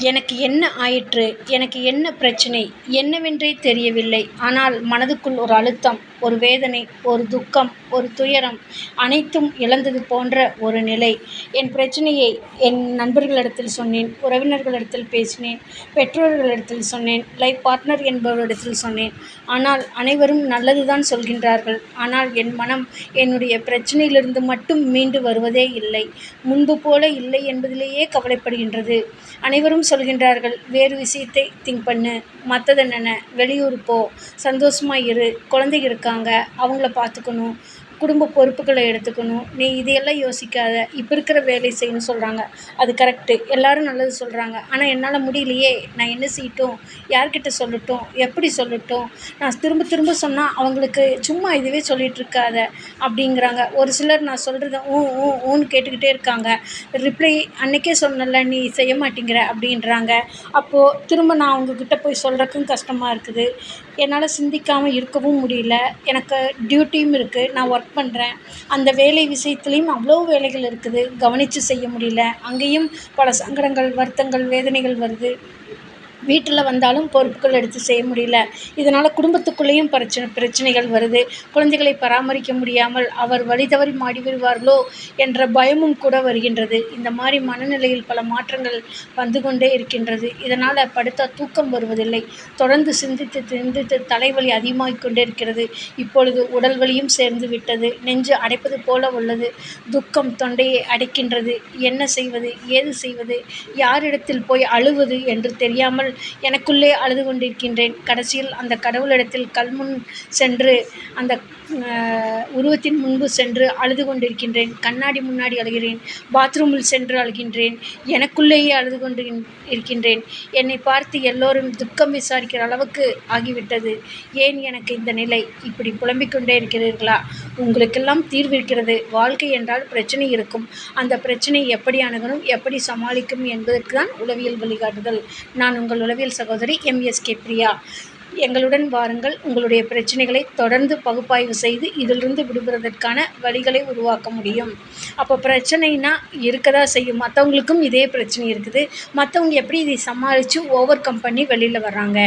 எனக்கு என்ன ஆயிற்று? எனக்கு என்ன பிரச்சினை? என்னவென்றே தெரியவில்லை. ஆனால் மனதுக்குள் ஒரு அழுத்தம், ஒரு வேதனை, ஒரு துக்கம், ஒரு துயரம், அனைத்தும் இழந்தது போன்ற ஒரு நிலை. என் பிரச்சினையை என் நண்பர்களிடத்தில் சொன்னேன், உறவினர்களிடத்தில் பேசினேன், பெற்றோர்களிடத்தில் சொன்னேன், லைஃப் பார்ட்னர் என்பவரிடத்தில் சொன்னேன். ஆனால் அனைவரும் நல்லதுதான் சொல்கின்றார்கள். ஆனால் என் மனம் என்னுடைய பிரச்சினையிலிருந்து மட்டும் மீண்டு வருவதே இல்லை. முன்பு போல இல்லை என்பதிலேயே கவலைப்படுகின்றது. அனைவரும் சொல்கின்றார்கள், வேறு விஷயத்தை திங்க் பண்ணு, மற்றதென்ன, வெளியூர் போ, சந்தோஷமா இரு, குழந்தைங்க இருக்காங்க, அவங்கள பார்த்துக்கணும், குடும்ப பொறுப்புகளை எடுத்துக்கணும், நீ இதையெல்லாம் யோசிக்காத, இப்போ இருக்கிற வேலை செய்யணும்னு சொல்கிறாங்க. அது கரெக்டு, எல்லாரும் நல்லது சொல்கிறாங்க. ஆனால் என்னால் முடியலையே, நான் என்ன செய்யட்டும், யார்கிட்ட சொல்லட்டும், எப்படி சொல்லட்டும், நான் திரும்ப திரும்ப சொன்னால் அவங்களுக்கு சும்மா இதுவே சொல்லிகிட்டு இருக்காத அப்படிங்கிறாங்க. ஒரு சிலர் நான் சொல்கிறத ஊன்னு கேட்டுக்கிட்டே இருக்காங்க. ரிப்ளை அன்றைக்கே சொன்னல, நீ செய்ய மாட்டேங்கிற அப்படின்றாங்க. அப்போது திரும்ப நான் அவங்கக்கிட்ட போய் சொல்கிறதுக்கும் கஷ்டமாக இருக்குது. என்னால் சிந்திக்காமல் இருக்கவும் முடியல. எனக்கு டியூட்டியும் இருக்குது, நான் ஒர்க் பண்ணுறேன். அந்த வேலை விஷயத்துலேயும் அவ்வளோ வேலைகள் இருக்குது, கவனித்து செய்ய முடியல. அங்கேயும் பல சங்கடங்கள், வருத்தங்கள், வேதனைகள் வருது. வீட்டில் வந்தாலும் பொறுப்புகள் எடுத்து செய்ய முடியல. இதனால் குடும்பத்துக்குள்ளேயும் பிரச்சனைகள் வருது. குழந்தைகளை பராமரிக்க முடியாமல் அவர் வழி தவறி மாடி வருவார்களோ என்ற பயமும் கூட வருகின்றது. இந்த மாதிரி மனநிலையில் பல மாற்றங்கள் வந்து கொண்டே இருக்கின்றது. இதனால் படுத்தா தூக்கம் வருவதில்லை. தொடர்ந்து சிந்தித்து சிந்தித்து தலைவலி அதிகமாகிக் கொண்டே இருக்கிறது. இப்பொழுது உடல் வலியும் சேர்ந்து விட்டது. நெஞ்சு அடைப்பது போல உள்ளது. துக்கம் தொண்டையை அடைக்கின்றது. என்ன செய்வது, ஏது செய்வது, யாரிடத்தில் போய் அழுவது என்று தெரியாமல் எனக்குள்ளே அழுது கொண்டிருக்கின்றேன். கடைசியில் அந்த கடவுளிடத்தில் கல்முன் சென்று, அந்த உருவத்தின் முன்பு சென்று அழுது கொண்டிருக்கின்றேன். கண்ணாடி முன்னாடி அழுகிறேன், பாத்ரூமில் சென்று அழுகின்றேன், எனக்குள்ளேயே அழுது கொண்டு இருக்கின்றேன். என்னை பார்த்து எல்லோரும் துக்கம் விசாரிக்கிற அளவுக்கு ஆகிவிட்டது. ஏன் எனக்கு இந்த நிலை? இப்படி புலம்பிக் கொண்டே இருக்கிறீர்களா? உங்களுக்கெல்லாம் தீர்வு இருக்கிறது. வாழ்க்கை என்றால் பிரச்சனை இருக்கும். அந்த பிரச்சனையை எப்படி அணுகணும், எப்படி சமாளிக்கும் என்பதற்கு தான் உளவியல் வழிகாட்டுதல். நான் உங்கள் உளவியல் சகோதரி MSK பிரியா. எங்களுடன் வாருங்கள். உங்களுடைய பிரச்சனைகளை தொடர்ந்து பகுப்பாய்வு செய்து இதிலிருந்து விடுபடுவதற்கான வழிகளை உருவாக்க முடியும். அப்போ பிரச்சனைனா இருக்கதா செய்யும். மற்றவங்களுக்கும் இதே பிரச்சனை இருக்குது. மற்றவங்க எப்படி இதை சமாளித்து ஓவர் கம் பண்ணி வெளியில் வர்றாங்க,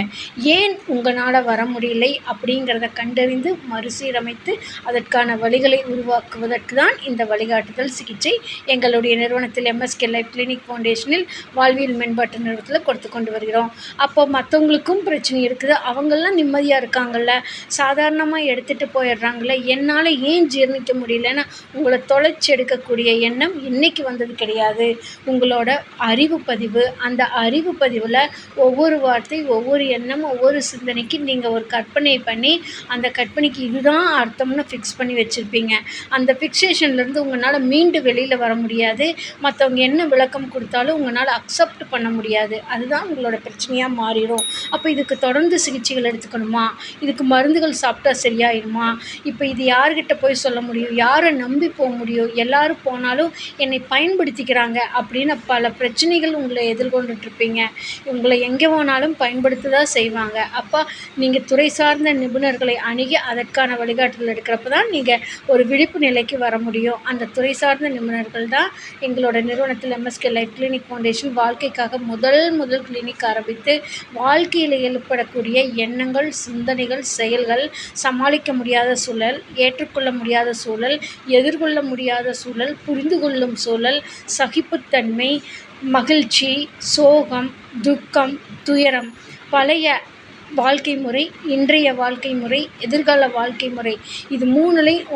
ஏன் உங்களால் வர முடியலை அப்படிங்கிறத கண்டறிந்து மறுசீரமைத்து அதற்கான வழிகளை உருவாக்குவதற்கு தான் இந்த வழிகாட்டுதல் சிகிச்சை எங்களுடைய நிறுவனத்தில் MSK லைஃப் கிளினிக் ஃபவுண்டேஷனில் வாழ்வியல் மேம்பாட்டு நிறுவனத்தில் கொடுத்து கொண்டு வருகிறோம். அப்போ மற்றவங்களுக்கும் பிரச்சனை இருக்குது, அவங்கெல்லாம் நிம்மதியாக இருக்காங்கல்ல, சாதாரணமாக எடுத்துகிட்டு போயிடுறாங்களே, என்னால் ஏன் ஜீர்ணிக்க முடியலன்னு உங்களை தொலைச்சி எடுக்கக்கூடிய எண்ணம் இன்றைக்கி வந்தது கிடையாது. உங்களோட அறிவு பதிவு, அந்த அறிவு பதிவில் ஒவ்வொரு வார்த்தை, ஒவ்வொரு எண்ணம், ஒவ்வொரு சிந்தனைக்கு நீங்கள் ஒரு கற்பனை பண்ணி, அந்த கற்பனைக்கு இதுதான் அர்த்தம்னு ஃபிக்ஸ் பண்ணி வச்சுருப்பீங்க. அந்த ஃபிக்ஸேஷன்லேருந்து உங்களால் மீண்டு வெளியில் வர முடியாது. மற்றவங்க என்ன விளக்கம் கொடுத்தாலும் உங்களால் அக்செப்ட் பண்ண முடியாது. அதுதான் உங்களோட பிரச்சனையாக மாறிடும். அப்போ இதுக்கு தொடர்ந்து சிகிச்சைகள் எடுத்துக்கணுமா? இதுக்கு மருந்துகள் சாப்பிட்டா சரியாயிடுமா? இப்போ இது யார்கிட்ட போய் சொல்ல முடியும்? யாரை நம்பி போக முடியும்? எல்லாரும் போனாலும் என்னை பயன்படுத்திக்கிறாங்க அப்படின்னு பல பிரச்சனைகள் உங்களை எதிர்கொண்டுட்ருப்பீங்க. உங்களை எங்கே போனாலும் பயன்படுத்த தான் செய்வாங்க. அப்போ நீங்கள் துறை சார்ந்த நிபுணர்களை அணுகி அதற்கான வழிகாட்டுதல் எடுக்கிறப்ப தான் நீங்கள் ஒரு விழிப்பு நிலைக்கு வர முடியும். அந்த துறை சார்ந்த நிபுணர்கள் தான் எங்களோட நிறுவனத்தில் MSK லைஃப் கிளினிக் ஃபவுண்டேஷன் வாழ்க்கைக்காக முதல் கிளினிக் ஆரம்பித்து வாழ்க்கையில் ஏற்படக்கூடிய எண்ணங்கள், சிந்தனைகள், செயல்கள், சமாளிக்க முடியாத சூழல், ஏற்றுக்கொள்ள முடியாத சூழல், எதிர்கொள்ள முடியாத சூழல், புரிந்து கொள்ளும் சூழல், சகிப்புத்தன்மை, மகிழ்ச்சி, சோகம், துக்கம், துயரம், பழைய வாழ்க்கை முறை, இன்றைய வாழ்க்கை முறை, எதிர்கால வாழ்க்கை முறை, இது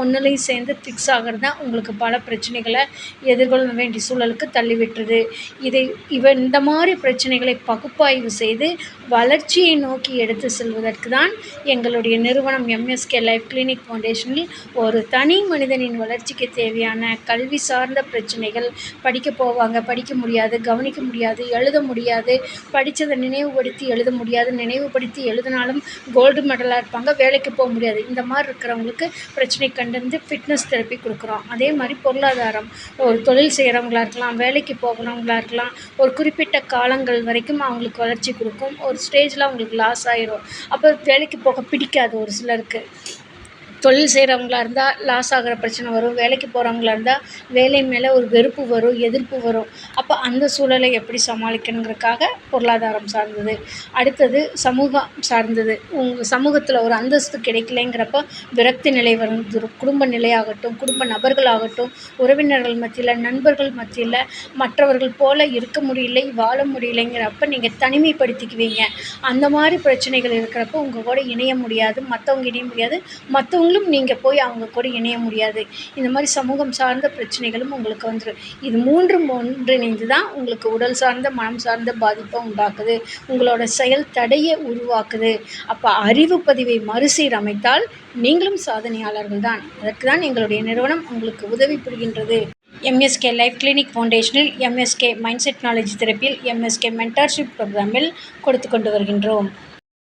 ஒன்றுலையும் சேர்ந்து ஃபிக்ஸ் ஆகிறது தான் உங்களுக்கு பல பிரச்சனைகளை எதிர்கொள்ள வேண்டிய சூழலுக்கு தள்ளிவிட்டுருது. இந்த மாதிரி பிரச்சனைகளை பகுப்பாய்வு செய்து வளர்ச்சியை நோக்கி எடுத்து செல்வதற்கு தான் எங்களுடைய நிறுவனம் MSK லைஃப் கிளினிக் ஃபவுண்டேஷனில் ஒரு தனி மனிதனின் வளர்ச்சிக்கு தேவையான கல்வி சார்ந்த பிரச்சனைகள், படிக்க போவாங்க, படிக்க முடியாது, கவனிக்க முடியாது, எழுத முடியாது, படித்ததை நினைவுபடுத்தி எழுத முடியாது, நினைவுபடுத்தி எழுதினாலும் கோல்டு மெடலாக இருப்பாங்க, வேலைக்கு போக முடியாது. இந்த மாதிரி இருக்கிறவங்களுக்கு பிரச்சனை கண்டறிந்து ஃபிட்னஸ் தெரப்பி கொடுக்குறோம். அதே மாதிரி பொருளாதாரம், ஒரு தொழில் செய்கிறவங்களா இருக்கலாம், வேலைக்கு போகிறவங்களா இருக்கலாம், ஒரு குறிப்பிட்ட காலங்கள் வரைக்கும் அவங்களுக்கு வளர்ச்சி கொடுக்கும். ஒரு ஸ்டேஜில் அவங்களுக்கு லாஸ் ஆயிரும். அப்போ வேலைக்கு போக பிடிக்காது ஒரு சிலருக்கு. தொழில் செய்கிறவங்களா இருந்தால் லாஸ் ஆகிற பிரச்சனை வரும். வேலைக்கு போகிறவங்களா இருந்தால் வேலை மேலே ஒரு வெறுப்பு வரும், எதிர்ப்பு வரும். அப்போ அந்த சூழலை எப்படி சமாளிக்கணுங்கிறதுக்காக பொருளாதாரம் சார்ந்தது. அடுத்தது சமூகம் சார்ந்தது. உங்கள் சமூகத்தில் ஒரு அந்தஸ்து கிடைக்கலைங்கிறப்போ விரக்தி நிலை வந்துரும். குடும்ப நிலையாகட்டும், குடும்ப நபர்களாகட்டும், உறவினர்கள் மத்தியில், நண்பர்கள் மத்தியில் மற்றவர்கள் போல இருக்க முடியலை, வாழ முடியலைங்கிறப்ப நீங்கள் தனிமைப்படுத்திக்குவீங்க. அந்த மாதிரி பிரச்சனைகள் இருக்கிறப்போ உங்கள் கூட இணைய முடியாது, மற்றவங்க இணைய முடியாது, மற்றவங்களும் நீங்கள் போய் அவங்க கூட இணைய முடியாது. இந்த மாதிரி சமூகம் சார்ந்த பிரச்சனைகளும் உங்களுக்கு வந்துடும். இது மூன்றும் ஒன்றிணைந்து தான் உங்களுக்கு உடல் சார்ந்த, மனம் சார்ந்த பாதிப்பை உண்டாக்குது. உங்களோட செயல் தடையை உருவாக்குது. அப்போ அறிவு பதிவை மறுசீரமைத்தால் நீங்களும் சாதனையாளர்கள் தான். அதற்கு தான் எங்களுடைய நிறுவனம் உங்களுக்கு உதவி புரிகின்றது. எம்எஸ்கே லைஃப் கிளினிக் ஃபவுண்டேஷனில் எம்எஸ்கே மைண்ட் செட் நாலேஜ் தெரப்பியில் எம்எஸ்கே மென்டார்ஷிப் ப்ரோக்ராமில் கொடுத்து கொண்டு வருகின்றோம்.